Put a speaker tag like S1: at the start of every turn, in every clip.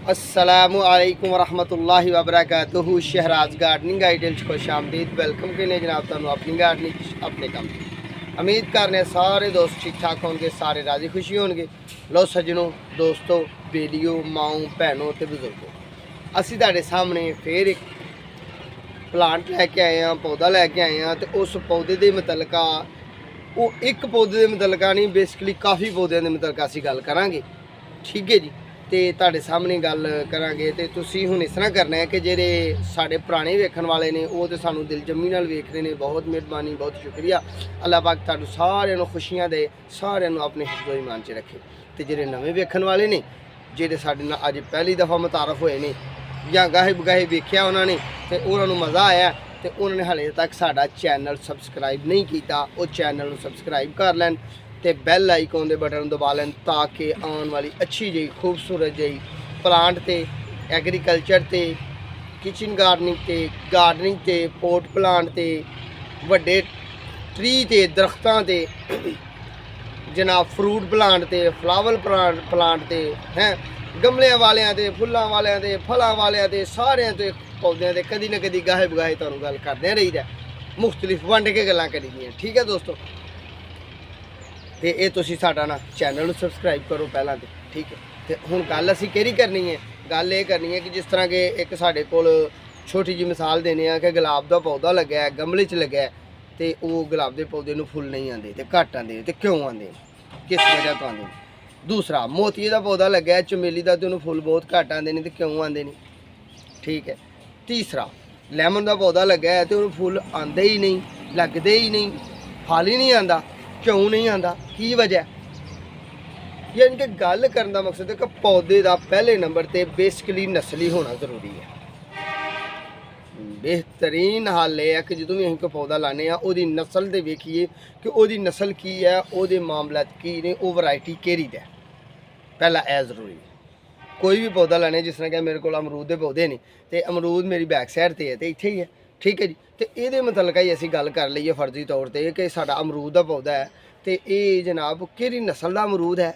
S1: अस्सलामु अलैकुम वरहमतुल्लाहि वबरकातुहू। शहराज गार्डनिंग आइडियल खुश आमदीद। वेलकम करने जनाब तुहानू अपनी गार्डनिंग अपने काम। उम्मीद करने सारे दोस्त ठीक ठाक होंगे, सारे राजी खुशी होंगे। लो सज्जनों, दोस्तों, बेलियो, माओ, भैनों ते बुजुर्गों, असी तुहाडे सामने फिर एक प्लांट लैके आए हैं, पौधा लैके आए हैं। तो उस पौधे के मुतलका वो एक पौधे के मुतलका नहीं, बेसिकली काफ़ी पौधों के मुतलका असी गल करांगे। ठीक है जी। तो तुहाडे सामने गल करांगे तो तुसी हुण इस तरह करना है कि जेह्ड़े साडे पुराने वेखण वाले ने वो तो सानू दिल जम्मी नाल वेख रहे ने। बहुत मेहरबानी, बहुत शुक्रिया। अल्लाह पाक तुहानू सारिआं नू खुशियां दे, सारिआं नू अपने हिफ्ज़ो ईमान च रखे। तो जेह्ड़े नवें वेखण वाले ने, जेह्ड़े साडे नाल अज पहली दफ़ा मुतारफ होए ने या गाहे बगाहे वेख्या उन्होंने तो उन्होंने मज़ा आया, तो उन्होंने हाले तक साडा चैनल सबसक्राइब नहीं किया, वो चैनल सबसक्राइब कर लैन ते बैल आइकॉन दे बटन दबा लें, ताकि आने वाली अच्छी जी खूबसूरत जी प्लांट ते एग्रीकल्चर ते किचन गार्डनिंग ते पोट प्लांट ते वड्डे ट्री ते दरख्तां ते जनाब फ्रूट प्लांट ते फ्लावर प्लांट ते हैं गमलियां वालियां ते फुल्लां वालियां ते फलां वालियां ते सारियां ते पौधे ते कदी ना कदी गाहे बगाहे तुहानू गल करदे रहीदा, मुख्तलिफ वंड के गल्लां करी दियां। ठीक है दोस्तों, तो ये तुसी साडा ना चैनल सबसक्राइब करो पहला तो। ठीक है, तो हुण गल असीं केह्ड़ी करनी है, गल ये करनी है कि जिस तरह के एक साडे कोल छोटी जी मिसाल देने कि गुलाब का पौधा लग्या है, गमले च लग्या है, तो वो गुलाब के पौधे नूं फुल नहीं आते, तो घट आते, तो क्यों आते, किस वजह तो आते। दूसरा, मोतिये का पौधा लग्या है, चमेली का, तो उन्होंने फुल बहुत घट आते हैं, तो क्यों आते नहीं। ठीक है। तीसरा, लैमन का पौधा लग्या है, तो उन्होंने फुल आते ही नहीं, लगते ही नहीं, फल ही नहीं आता, क्यों नहीं आता, की वजह। यानी कि गल करने का मकसद है कि पौधे का पहले नंबर पर बेसिकली नस्ली होना जरूरी है। बेहतरीन हल है कि जो भी अं कोई पौधा लाने वो नस्ल तो वेखिए कि वो नस्ल की है, वो मामला की ने, वो वैरायटी केड़ी है, पहला यह जरूरी है। कोई भी पौधा लाने, जिस तरह कि मेरे को अमरूद के पौधे ने, तो अमरूद मेरी बैक साइड पर है, तो इत्थे ही है। ठीक है जी। तो ये मुतलका ही असी गल कर लीए फर्जी तौर पर कि साडा अमरूद का पौधा है, तो ये जनाब किहड़ी नस्ल का अमरूद है,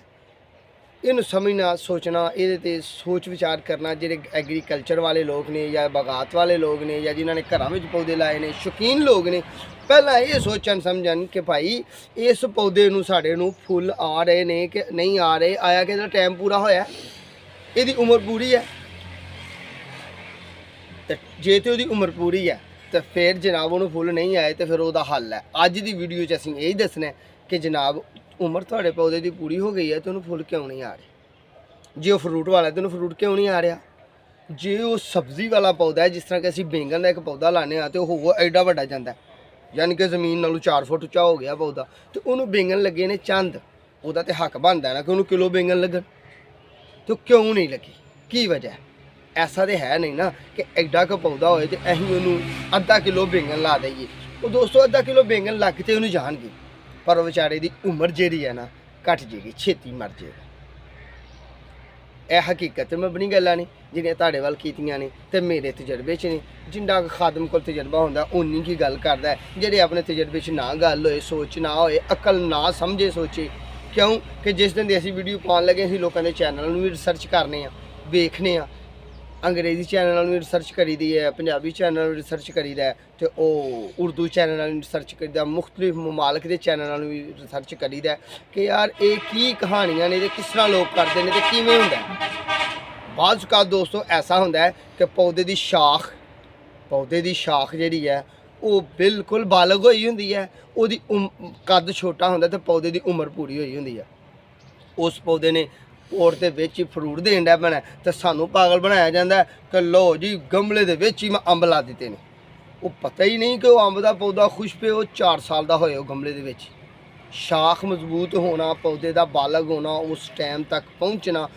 S1: इनू समझना, सोचना, ये सोच विचार करना। जेह्ड़े एग्रीकल्चर वाले लोग ने या बागात वाले लोग ने या जिन्होंने घरों में पौधे लाए ने, शौकीन लोग ने, पहला ये सोचन समझन कि भाई इस पौधे नू साढ़े नू फुल आ रहे ने कि नहीं आ रहे, आया कि टाइम पूरा होया, इसकी उम्र पूरी है। तो जे तो उसकी उम्र पूरी है तो फिर जनाब उन्होंने फुल नहीं आए, तो फिर वह हल है। अज की वीडियो च असीं यही दसना है कि जनाब उम्र थोड़े पौधे की पूरी हो गई है, तो उन्होंने फुल क्यों नहीं आ रहे। जे वो फ्रूट वाला है तो उन्होंने फ्रूट क्यों नहीं आ रहा। जे वो सब्जी वाला पौधा है, जिस तरह कि असीं बैंगन का एक पौधा लाने, तो वो एडा वड्डा जाता है, यानी कि जमीन नालों 4 फुट उच्चा हो गया पौधा, तो उन्होंने बैंगन लगे ने चंद, वह तो हक बनता है ना कि उन्होंने किलो बैंगन लगन, तो क्यों नहीं लगी, की वजह। ऐसा तो है नहीं ना कि एडा का पौधा होए तो असीं उन्होंने अद्धा किलो बैंगन ला दईए। वो दोस्तों अद्धा किलो बैंगन लग तो उन्होंने जाएंगे, पर बेचारे की उम्र जी है ना घट जाएगी, छेती मर जाएगा। यह हकीकत मैं अपनी गल्लां ने जिन्हें तुहाडे वल कीतियां ने, तो मेरे तजर्बे च ने। जिन्ना खादम को तजर्बा होंदा उन्नी की गल करदा है, जेह्ड़े अपने तजर्बे च ना गल होए, सोच ना होए, अकल ना समझे सोचे। क्यों कि जिस दिन असीं वीडियो पाउण लगे असीं लोकां दे चैनल भी रिसर्च करने, वेखने, अंग्रेजी चैनल भी रिसर्च करी दी है, पंजाबी चैनल भी रिसर्च करी दा है, तो उर्दू चैनल भी रिसर्च करी दा, मुख्तलिफ ममालक के चैनल भी रिसर्च करी दा कि यार ये की कहानियां ने, किस तरह लोग करते हैं, तो किवें हुंदा है। बाज़ का दोस्तों ऐसा होंदा है कि पौधे की शाख जिहड़ी है वो बिल्कुल बालग होई हुंदी है, उहदी कद छोटा होंदा ते पौधे की उम्र पूरी होई हुंदी है। उस पौधे ने पोट के विच ही फ्रूट देन डै पैना, तो सानू पागल बनाया जाता है कि लो जी गमले के विच ही मैं अंब ला दिते ने। वो पता ही नहीं कि वो अंब का पौधा खुश पे वो 4 साल का होए गमले के विच। शाख मजबूत होना, पौधे का बालग होना, उस टाइम तक पहुँचना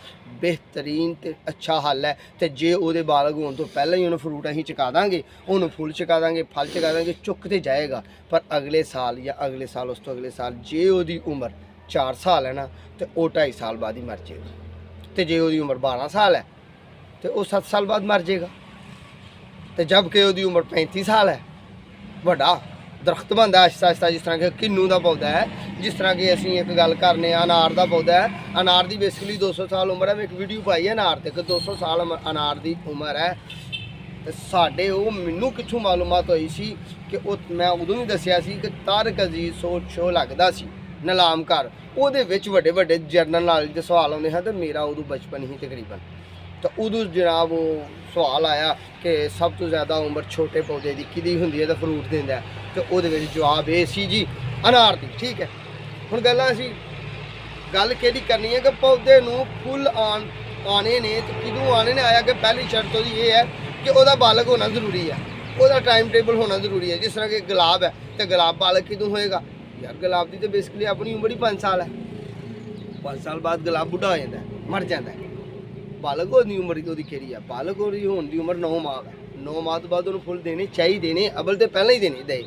S1: बेहतरीन तो अच्छा हल है। तो जे वो बालग होने तो पहले ही उन्हें फ्रूट असीं चका देंगे, उन्होंने फुल चका देंगे, फल चका देंगे, चुक तो जाएगा। पर अगले साल या अगले साल उस तो अगले साल जे वो उम्र 4 साल है ना, तो वो 2.5 साल बाद ही मर जाएगा। तो जे वो उम्र 12 साल है तो वह 7 साल बाद मर जाएगा। तो जबकि वो उम्र 35 साल है, बड़ा दरख्त बनता आहिस्ता आहिस्ता, जिस तरह कि किन्नू का पौधा है, जिस तरह कि असीं एक गल करने अनार का पौधा है। अनार की बेसिकली 200 साल उम्र है। मैं एक वीडियो पाई है अनार ते कि 200 साल अनार की उम्र है। तो साढ़े वो मैनू कितों मालूमात हुई सी कि मैं उदों भी दसिया सी कि तारक अजीज शो लगता सी नीलाम घर, ਉਹਦੇ ਵਿੱਚ ਵੱਡੇ ਵੱਡੇ ਜਰਨल नॉलेज के सवाल आते हैं। तो मेरा उदों बचपन ही तकरीबन, तो उदों जनाब वो सवाल आया कि सब तो ज़्यादा उम्र छोटे पौधे की किहदी हुंदी है तो फ्रूट देंदा है। तो ਉਹਦੇ ਵਿੱਚ जवाब ये सी जी अनार दी। ठीक है, हुण गल्लां असीं गल किहड़ी करनी है कि पौधे नूं फुੱਲ आने ने तो किदों आने ने आया कि पहली शर्त ਉਹਦੀ ये है कि ਉਹਦਾ बालग होना जरूरी है, ਉਹਦਾ टाइम टेबल होना जरूरी है। जिस तरह कि गुलाब है तो गुलाब बालग किदों होएगा यार, गुलाब की तो बेसिकली अपनी उम्र ही 5 साल है। 5 साल बाद गुलाब बुढ़ा हो जाता है, मर जाता है। बालग होने की उम्र ਉਹਦੀ ਕਿਹੜੀ है, बालग होने की उम्र 9 माह है। 9 माह तो बाद ਉਹਨੂੰ फुੱਲ देने चाहिए ने, अबल तो पहले ही देने दे,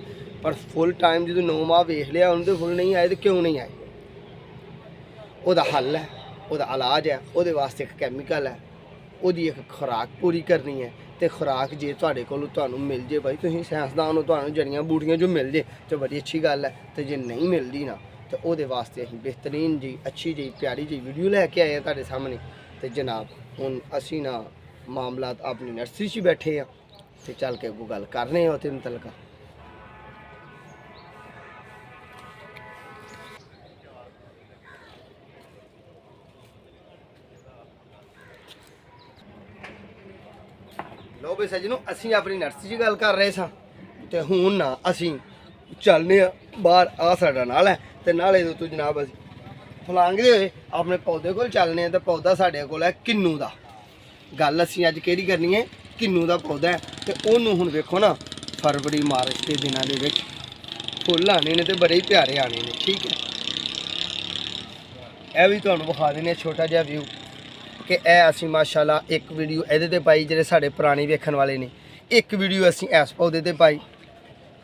S1: पर फुल टाइम जो 9 माह वेख लिया उन्होंने फुल नहीं आए तो क्यों नहीं आए, ਉਹਦਾ हल है, ਉਹਦਾ इलाज है, ਉਹਦੇ वास्ते एक कैमिकल है, ਉਹਦੀ एक खुराक पूरी करनी है। तो खुराक जे तुहाडे कोलों तुहानूं मिल जे भाई, तुसीं साइंसदान हो, तुहानूं जड़ियां बूटियां जो मिल जे तो बड़ी अच्छी गल है। तो जे नहीं मिलती ना तो ਉਹਦੇ वास्ते असीं बेहतरीन जी अच्छी जी प्यारी जी वीडियो लैके आए हैं तुहाडे सामने। तो जनाब हुण असीं ना मामलात अपनी नर्सरी 'च बैठे हैं तो चल के अगों गल करने हैं उत्ते मुतलका। लो भी सजनों, असीं अपनी नर्सरी 'च गल कर रहे सां ते हुण ना असीं चलने बाहर, आ साडा नाला है ते नाले दे उत्तों जनाब असीं फलांगदे होए अपने पौधे कोल चलने हैं। तो पौधा साडे कोल है किन्नू दा। गल असीं अज केह्ड़ी करनी है, किन्नू दा पौधा है। तो उहनूं हुण वेखो ना फरवरी मार्च के दिनां दे विच फुੱਲ आने ने तो बड़े ही प्यारे आने ने। ठीक है, यह भी तुहानूं विखा देने छोटा जिहा व्यू कि यह असीं माशाअल्लाह एक वीडियो इहदे ते पाई जिहड़े साडे पुराने वेखण वाले ने, एक वीडियो असीं इस पौधे ते पाई।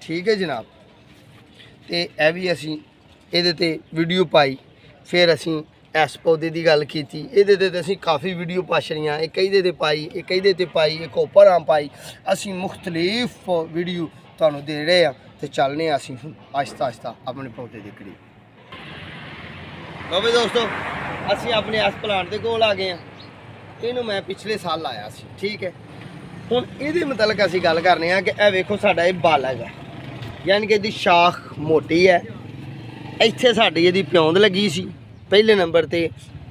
S1: ठीक है जनाब, तो यह भी असीं इहदे ते वीडियो पाई, फिर असीं इस पौधे की गल की, ये तो असीं काफ़ी वीडियो पा छड़ियां, एक ਇਹਦੇ ते पाई, एक ਇਹਦੇ ते पाई, एक उपर आम पाई। असीं मुख्तलिफ वीडियो तुहानूं दे रहे हैं। तो चलने असीं आहिस्ता आहिस्ता अपने पौधे दे करीब। लो भी दोस्तों, असीं अपने इस प्लांट के कोल आ गए हैं। इनू मैं पिछले साल लाया सी। ठीक है, हुण इहदे मुतलक असीं गल करने हैं कि यह वेखो साडा ये बालग है, यानी कि इहदी शाख मोटी है। इत्थे साडी इहदी प्योंद लगी सी पहले नंबर ते।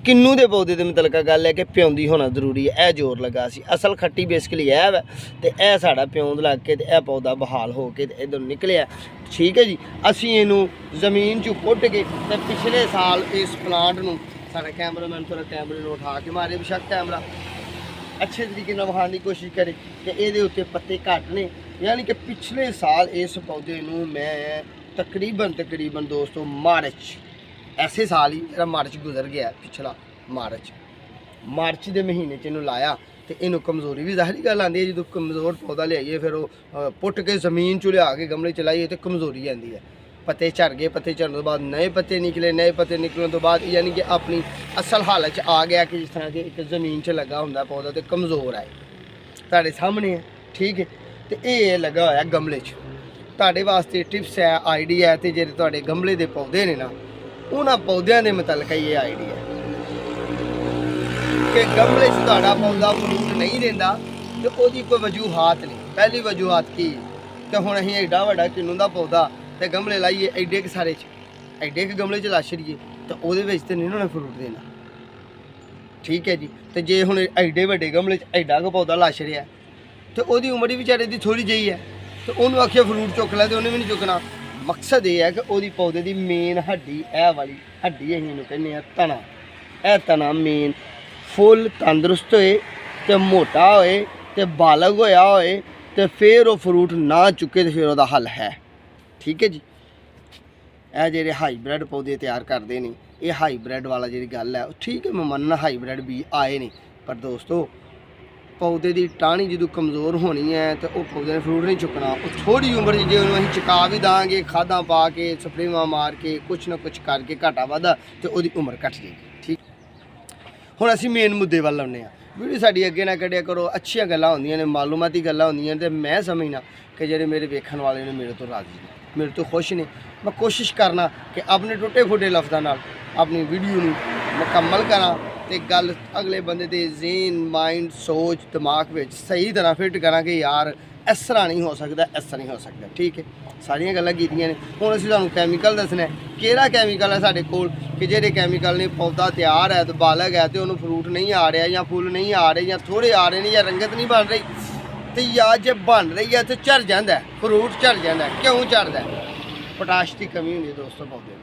S1: किन्नू के पौधे के मुतलका गल है कि प्योंदी होना जरूरी है, यह जोर लगा सी। असल खट्टी बेसिकली है तो यह साड़ा प्योंद लग के यह पौधा बहाल हो के इधर निकलिया। ठीक है जी, असीं इनू जमीन चो पुट के तो पिछले साल इस प्लांट नूं साडा कैमरामैन थोड़ा कैमरे नूं उठा के मारे, बेशक कैमरा अच्छे तरीके नाल विखाउण दी कोशिश करे कि इहदे उत्ते पत्ते घट ने। यानी कि पिछले साल इस पौधे नूं मैं तकरीबन दोस्तों मार्च, ऐसे साल ही मेरा मार्च गुजर गया, पिछला मार्च के महीने च इन्हूं लाया। तो इनू कमज़ोरी भी ज़ाहिर गल आती है, जो कमज़ोर पौधा लियाइए फिर वो पुट के जमीन चो लिया के गमले चलाइए तो कमज़ोरी आती है। पत्ते झड़ गए, पत्ते झड़ने तो बाद नए पत्ते निकले, नए पत्ते निकलने तो बाद यानी कि अपनी असल हालत आ गया कि जिस तरह के एक जमीन च लगा होंदा पौधा तो कमज़ोर है, तुहाडे सामने है। ठीक है, तो ये लगा होया गमले च। तुहाडे वास्ते टिप्स है, आइडिया है। तो जेह्ड़े तुहाडे गमले के पौधे ने ना, उन्होंने पौधों के मुतलक ये आइडिया है कि गमले से तुहाडा पौधा फ्रूट नहीं देता तो उसकी कोई वजूहात नहीं। पहली वजूहात की तो हुण असीं एडा वड्डा किन्नू दा पौधा तो गमले लाइए एडे के सारे एडे के गमले च ला छड़िए तो वो तो नहीं उन्होंने फ्रूट देना। ठीक है जी, तो जे हुण एडे वड्डे गमले च एडा का पौधा ला छड़िया तो वो उम्र बेचारे की थोड़ी जी है, तो उन्होंने आखिया फ्रूट चुक लै तो उन्हें भी नहीं चुकना। मकसद ये है कि वो पौधे की मेन हड्डी, यह वाली हड्डी असीं कहने तना, यह तना मेन फुल तंदुरुस्त होए तो मोटा होए तो बालग होया होए तो फिर वो फ्रूट ना चुके तो फिर वह हल है। ठीक है जी, यह जेह्ड़े हाईब्रिड पौधे तैयार करते हैं, ये हाईब्रिड वाला जी गल है, ठीक है मैं मनना हाईब्रिड भी आए नहीं, पर दोस्तों पौधे की टाणी जो कमज़ोर होनी है तो वह पौधे ने फ्रूट नहीं चुकना। वो थोड़ी उम्र जो अं चुका भी देंगे खादा पा के स्प्रेवां मार के कुछ ना कुछ करके घाटा वाधा तो वो उम्र घट जाएगी। ठीक, हुण असीं मेन मुद्दे वाल आउंदे हां। वीडियो साडी अगे ना कड्डिया करो, अच्छियां गल्लां होंदियां ने, मालूमाती गल्लां होंदियां ने, ते मैं समझना कि जिहड़े मेरे वेखण वाले ने मेरे तो राजी ने। मेरे तो खुश ने। मैं कोशिश करना कि अपने टुटे फुटे लफ्ज़ां नाल अपनी वीडियो नूं मुकम्मल करा ते गल अगले बंदे दे ज़हन माइंड सोच दिमाग विच सही तरह फिट करा कि यार इस तरह नहीं हो सकता, इस तरह नहीं हो सकता। ठीक है, सारियां गल्लां कीतियां ने। हुण असीं तुहानूं कैमिकल दसना है, किहड़ा कैमिकल है साडे कोल कि जिहड़े कैमिकल ने पौधा तैयार है तो बालग है तो उन्होंने फ्रूट नहीं आ रहा या फुल नहीं आ रहे या थोड़े आ रहे हैं या रंगत नहीं बन रही, तो या जे बन रही है तो झड़ जाता है, फ्रूट झड़ जाता है। क्यों झड़ता है? पोटाश की कमी होंदी है दोस्तों पौधे।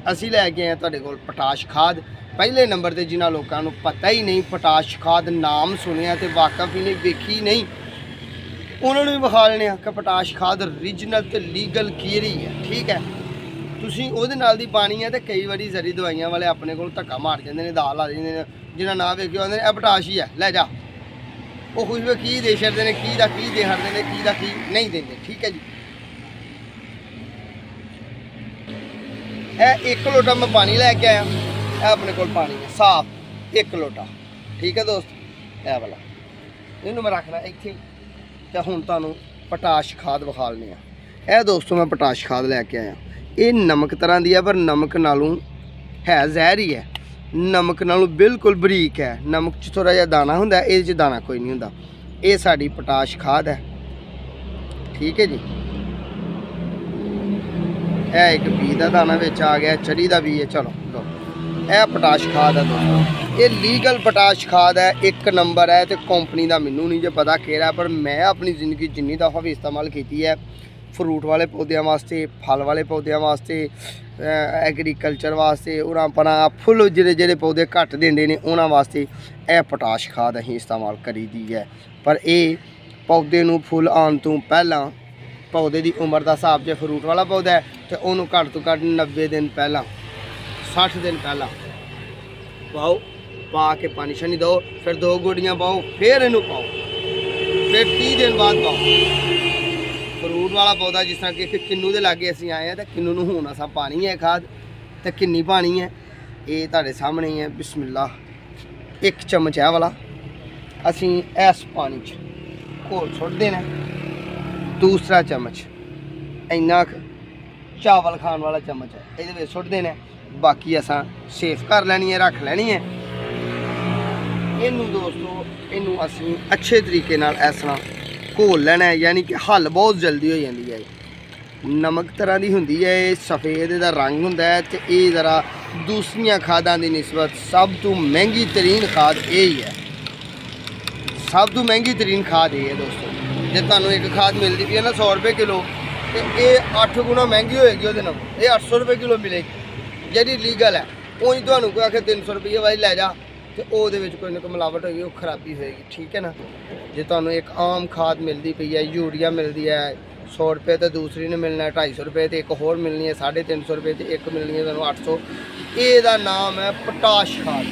S1: असीं लैके आए तुहाडे कोल पोटाश खाद। पहले नंबर पर जिन्होंने लोगों को पता ही नहीं, पोटाश खाद नाम सुनिया तो वाकफ ही नहीं, देखी नहीं, उन्होंने भी विखा लेने कि पोटाश खाद ओरिजिनल तो लीगल केरी है। ठीक है, तुसीं ਉਹਦੇ ਨਾਲ ਦੀ पानी है तो कई बार जरी दवाइयां वाले अपने को धक्का मार जाते हैं, दाल ला देंगे ने, जिन्हें ना वेखिया आते हैं पोटाश ही है लै जा, वो कुछ भी की दे छड़ते हैं, की दे छड़ते हैं, की की नहीं देंगे। ठीक है जी, एक लोटा मैं पानी लैके आया, अपने को पानी है साफ 1 लोटा। ठीक है दोस्त, यह वाला इनू मैं रखना इतने। तो हुण तुहानूं पोटाश खाद विखा लैने आ। यह दोस्तों मैं पोटाश खाद लैके आया, ये नमक तरह की है पर नमक नालों है जहर ही है, नमक नालों बिल्कुल बरीक है। नमक च थोड़ा जिहा दाना हुंदा, ये दाना कोई नहीं हुंदा। ये साडी पोटाश खाद है। ठीक है जी, यह एक बी का दाना विच आ गया, चरी का बी है। चलो लो, यह पोटाश खाद है दोस्तों, ये लीगल पोटाश खाद है, 1 नंबर है। तो कंपनी का मैनू नहीं जो पता केड़ा, पर मैं अपनी जिंदगी जिन्नी दफ़ा भी इस्तेमाल की है फ्रूट वाले पौधों वास्ते, फल वाले पौधों वास्ते, एग्रीकल्चर वास्ते, उन्हां परा फुल जेह्ड़े पौधे घट देंदे ने उन्हां वास्ते यह पोटाश खाद असीं इस्तेमाल करी दी है। पर यह पौधे नूं फुल आउण तो पहलां, पौधे की उम्र का हिसाब जो फ्रूट वाला पौधा है तो उन्होंने घट तो घट 90 दिन पहला, 60 दिन पहला पाओ, पा के पानी शानी दो, फिर 2 गोडियां पाओ, फिर इनू पाओ, फिर 30 दिन बाद पाओ। फ्रूट वाला पौधा जिस तरह कि किन्नू के लागे असीं आए हैं तो किन्नू नूं हुण असां पानी है खाद, तो किन्नी पानी है ये तुहाडे सामने ही है। बिस्मिल्लाह, 1 चम्मच है वाला असीं इस पानी च घोल सुट देना, दूसरा चम्मच इन्ना चावल खाने वाला चम्मच है ये सुट देना, बाकी असां सेफ कर लैनी है, रख लैनी है। इनू दोस्तों इनू असीं अच्छे तरीके नाल इस तरह घोल लेना है, यानी कि हल बहुत जल्दी हो जाती है। नमक तरह की होंदी है, सफ़ेद का रंग होंदा है, तो ये ज़रा दूसरिया खादा की निस्बत सब तो महंगी तरीन खाद यही है। सब तो महंगी तरीन खाद ये है दोस्तों। जो तुहानूं एक खाद मिलती भी है ना 100 रुपये किलो, तो ये 8 गुना महंगी होएगी, वो ये 800 रुपये किलो मिलेगी जी लीगल है। उंज तुहानूं कोई आखे 300 रुपये वाली लै जा तो वो कोई ना कोई मिलावट होगी, वो खराबी होएगी। ठीक है ना, जो तुहानूं एक आम खाद मिलती पई है, यूरिया मिलती है 100 रुपये, तो दूसरी ने मिलना है 250 रुपये, तो एक होर मिलनी है 350 रुपये, तो एक मिलनी है तुहानूं 800। ये नाम है पोटाश खाद।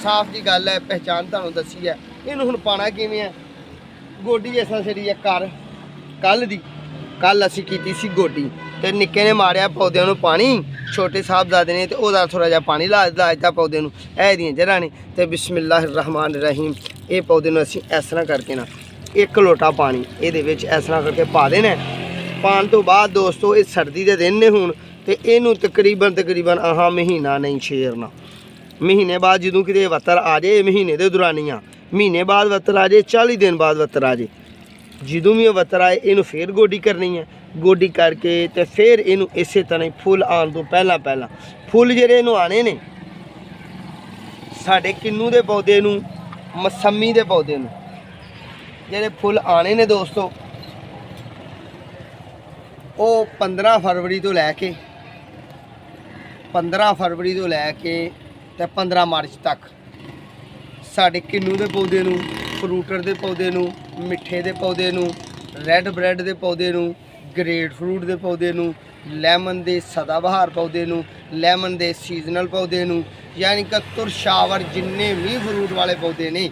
S1: साफ जी गल है, पहचान तुहानूं दसी है। इनू हुण पाना किवें है? गोडी इस छड़ी है कल असीं कीती सी गोडी, तो निक्के ने मारिया पौधों नूं पानी, छोटे साहबजादे ने तो वह थोड़ा जहा पानी ला दिता पौधे नूं, दियां जड़ां ने। तो बिस्मिल्लाह रहमान रहीम, ये पौधे नूं असीं इस तरह करके ना 1 लोटा पानी ये इस तरह करके पा देना। पाने तो बाद दोस्तों ये सर्दी के दिन ने हुण, तो इनू तकरीबन अहाँ महीना नहीं छेड़ना। महीने बाद जदों किते वत्तर आ जाए, महीने के दौरानियां, महीने बाद वत्तर आ जाए, 40 दिन बाद वत्तर आ जाए, जदों भी वत्तर आए इनू फिर गोडी करनी है। गोडी करके तो फिर इनू इस तरह फुल आने तो पहला फुल जेह्ड़े इनू आने ने साडे किन्नू के पौधे नूं, मौसमी के पौधे नूं जेह्ड़े फुल आने ने दोस्तों, वो 15 फरवरी तो लैके 15 मार्च तक साडे किन्नू के पौधे नूं, फ्रूटर के पौधे नूं, मिठे के पौधे नूं, रैड ब्रैड के पौधे नूं, ग्रेट फ्रूट के पौधे नूं, लैमन के सदाबहार पौधे नूं, लैमन के सीजनल पौधे नूं, यानी कि तुरशावर जिन्ने भी फ्रूट वाले पौधे ने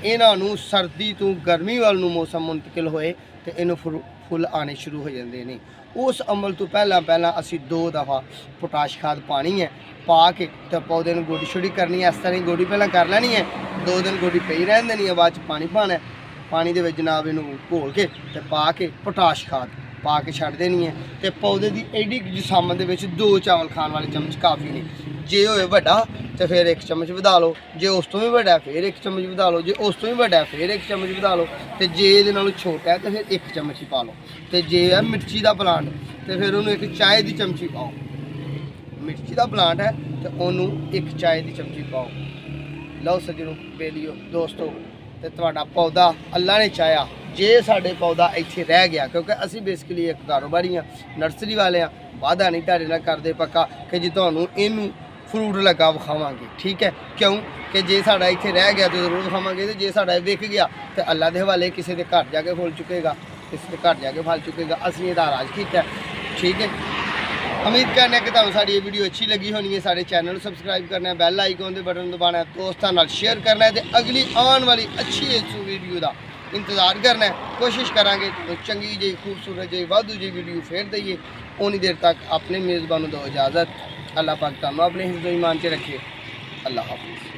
S1: इन्हों सर्दी तो गर्मी वाल मौसम मुंतकिल होए तो इन्हों फुल आने शुरू हो जाते हैं। उस अमल तो पहला असी 2 दफ़ा पोटाश खाद पानी है, पा के तो पौधे में गोडी छोड़ी करनी है। इस तरह गोडी पहला कर लेनी है, 2 दिन गोडी पई रहन देनी है, बाद पानी पाना है, पानी के जनाब इनू घोल के तो पा के पोटाश खाद पा के छड़ देनी है। तो पौधे की एडी जिसामत दे विच 2 चावल खाने वाले चमच काफ़ी ने। जे होए वड्डा तो फिर 1 चम्मच वधा लो, जे उस तो भी वड्डा है फिर 1 चम्मच वधा लो, जे उस तो भी वड्डा है फिर 1 चम्मच वधा लो, तो जे इहदे नालों छोटा है तो फिर 1 चम्मच ही पा लो। तो जे है मिर्ची का प्लांट तो फिर उन्होंने 1 चाय की चमची पाओ। मिर्ची का प्लांट है तो उन्होंने 1 चाय की चमची पाओ। लो सज्जनों बेलियो दोस्तों, तो तुहाडा पौधा अल्लाह ने चाहा जे साडे पौधा इत्थे रह गया, क्योंकि असी बेसिकली एक कारोबारी हाँ, नर्सरी वाले हाँ, वादा नहीं तुहाडे नाल करदे पक्का कि जी तुहानूं इनू फ्रूट लगा विखावांगे। ठीक है, क्यों कि जे साडा इत्थे रह गया तो जरूर विखावांगे, तो जे साडा विक गया तो अल्लाह दे हवाले किसी के घर जाके फुल चुकेगा, किसी के घर जाके फल चुकेगा। असली इहदा राज कीता। ठीक है, उम्मीद करने कि तुहानूं साडी वीडियो अच्छी लगी होनी है। साडे चैनल सबसक्राइब करना है, बैल आइकन दे बटन दबाना है, दोस्तां नाल शेयर करना है, तो अगली आने वाली अच्छी वीडियो का इंतज़ार करना है। कोशिश करांगे तो चंगी जी खूबसूरत जी वाधू जी वीडियो फिर दईए। उन्नी देर तक अपने मेज़बानों दो इजाज़त। अल्लाह पाक तुहानूं अपने हिफ्ज़ ईमान च रखे। अल्लाह हाफिज़।